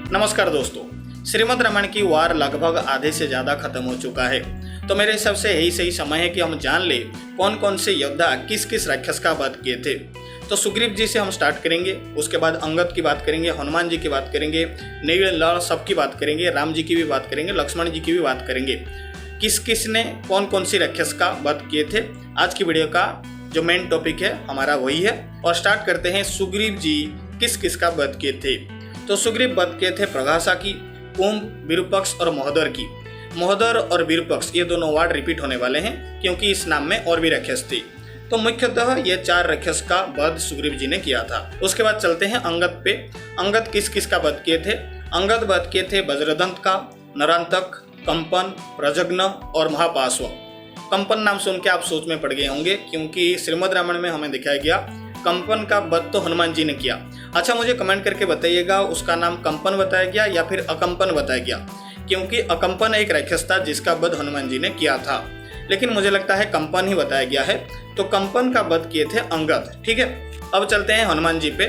नमस्कार दोस्तों, श्रीमद् रामायण की वार लगभग आधे से ज़्यादा खत्म हो चुका है। तो मेरे हिसाब से यही सही समय है कि हम जान ले कौन कौन से योद्धा किस किस राक्षस का वध किए थे। तो सुग्रीव जी से हम स्टार्ट करेंगे, उसके बाद अंगद की बात करेंगे, हनुमान जी की बात करेंगे, नील लड़ सबकी बात करेंगे, राम जी की भी बात करेंगे, लक्ष्मण जी की भी बात करेंगे। किस किस ने कौन कौन सी राक्षस का वध किए थे। आज की वीडियो का जो मेन टॉपिक है हमारा वही है। और स्टार्ट करते हैं, सुग्रीव जी किस किस का वध किए थे। तो सुग्रीव वध किए थे प्रभासा की, कुंभ, विरूपक्ष और महोदर की। महोदर और विरूपक्ष ये दोनों वार्ड रिपीट होने वाले हैं क्योंकि इस नाम में और भी राक्षस थे। तो मुख्यतः ये 4 राक्षस का वध सुग्रीव जी ने किया था। उसके बाद चलते हैं अंगद पे। अंगद किस किस का वध किए थे। अंगद वध किए थे वज्रदंत का, नरांतक, कंपन, प्रजग्न और महापार्श्व। कंपन नाम सुन के आप सोच में पड़ गए होंगे क्योंकि श्रीमद् रामायण में हमें दिखाया गया कंपन का वध तो हनुमान जी ने किया। अच्छा, मुझे कमेंट करके बताइएगा उसका नाम कंपन बताया गया या फिर अकंपन बताया गया, क्योंकि अकंपन एक राक्षस था जिसका वध हनुमान जी ने किया था, लेकिन मुझे लगता है कंपन ही बताया गया है। तो कंपन का वध किए थे अंगद। ठीक है, अब चलते हैं हनुमान जी पे।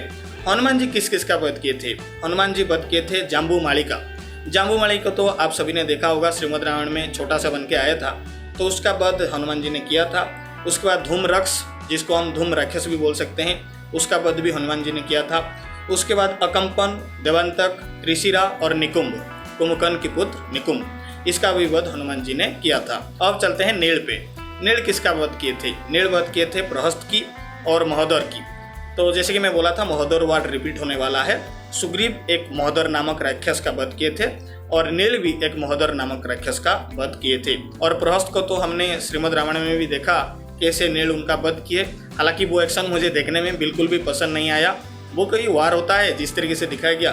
हनुमान जी किस किस का वध किए थे। हनुमान जी वध किए थे जाम्बूमाली का। जाम्बूमाली को तो आप सभी ने देखा होगा, श्रीमद् रामायण में छोटा सा बन के आया था, तो उसका वध हनुमान जी ने किया था। उसके बाद धूम्रक्ष, जिसको हम धूम राक्षस भी बोल सकते हैं, उसका वध भी हनुमान जी ने किया था। उसके बाद अकंपन, देवंतक, त्रिशिरा और निकुंभ, कुंभकर्ण की पुत्र निकुंभ, इसका भी वध हनुमान जी ने किया था। अब चलते हैं नील पे। नील किसका वध किए थे। नील वध किए थे प्रहस्त की और महोदर की। तो जैसे कि मैं बोला था, महोदर वार्ड रिपीट होने वाला है। सुग्रीव एक महोदर नामक राक्षस का वध किए थे और नील भी एक महोदर नामक राक्षस का वध किए थे। और प्रहस्त को तो हमने श्रीमद् रामायण में भी देखा कैसे नील उनका वध किए। हालांकि वो एक्शन मुझे देखने में बिल्कुल भी पसंद नहीं आया। वो कोई वार होता है जिस तरीके से दिखाया गया।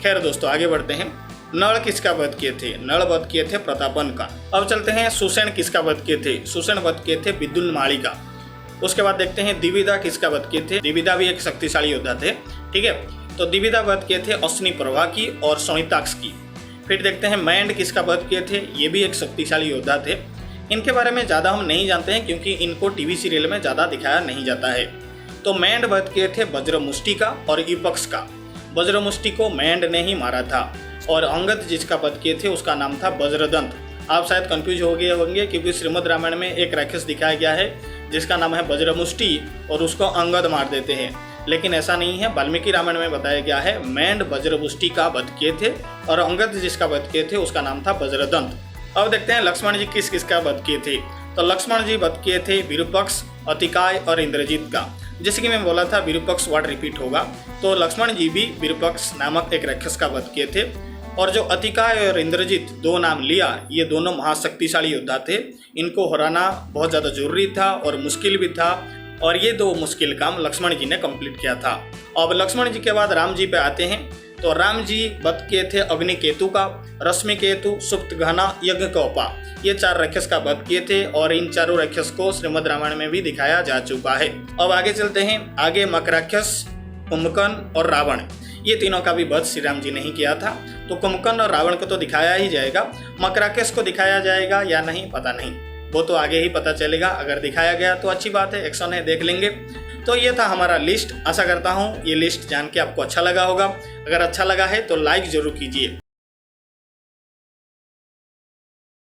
खैर दोस्तों, आगे बढ़ते हैं। नल किसका वध किए थे। नल वध किए थे प्रतापन का। अब चलते हैं सुषेण किसका वध किए थे। सुषेण वध किए थे विद्युन्माली का। उसके बाद देखते हैं द्विविदा किसका वध किए थे। द्विविदा भी एक शक्तिशाली योद्धा थे। ठीक है, तो द्विविदा वध किए थे अश्विनी प्रभा की और शोणिताक्ष की। फिर देखते हैं मैंड किसका वध किए थे। ये भी एक शक्तिशाली योद्धा थे। इनके बारे में ज़्यादा हम नहीं जानते हैं क्योंकि इनको टीवी सीरियल में ज़्यादा दिखाया नहीं जाता है। तो मैंड वध किए थे वज्रमुष्टि का और विपक्ष का। वज्रमुष्टि को मैंड ने ही मारा था और अंगद जिसका वध किए थे उसका नाम था वज्रदंत। आप शायद कंफ्यूज हो गए होंगे क्योंकि श्रीमद् रामायण में एक राक्षस दिखाया गया है जिसका नाम है वज्रमुष्टि और उसको अंगद मार देते हैं, लेकिन ऐसा नहीं है। वाल्मीकि रामायण में बताया गया है मैंड वज्रमुष्टि का वध किए थे और अंगद जिसका वध किए थे उसका नाम था वज्रदंत। अब देखते हैं लक्ष्मण जी किस किस का वध किए थे। तो लक्ष्मण जी वध किए थे विरूपक्ष, अतिकाय और इंद्रजीत का। जैसे कि मैं बोला था विरूपक्ष वर्ड रिपीट होगा, तो लक्ष्मण जी भी विरूपक्ष नामक एक राक्षस का वध किए थे। और जो अतिकाय और इंद्रजीत दो नाम लिया, ये दोनों महाशक्तिशाली योद्धा थे। इनको हराना बहुत ज़्यादा जरूरी था और मुश्किल भी था, और ये 2 मुश्किल काम लक्ष्मण जी ने कंप्लीट किया था। अब लक्ष्मण जी के बाद राम जी पे आते हैं। तो राम जी वध किए थे अग्निकेतु का, रश्मिकेतु, सुप्तगहना, यज्ञकोपा। ये 4 राक्षस का वध किए थे और इन चारों राक्षस को श्रीमद् रामायण में भी दिखाया जा चुका है। अब आगे चलते हैं। आगे मकराक्षस, कुंभकर्ण और रावण, ये तीनों का भी वध श्री राम जी ने ही किया था। तो कुंभकर्ण और रावण को तो दिखाया ही जाएगा, मकराक्षस को दिखाया जाएगा या नहीं पता नहीं, वो तो आगे ही पता चलेगा। अगर दिखाया गया तो अच्छी बात है, एक्शन है, देख लेंगे। तो ये था हमारा लिस्ट। आशा करता हूँ ये लिस्ट जान के आपको अच्छा लगा होगा। अगर अच्छा लगा है तो लाइक जरूर कीजिए।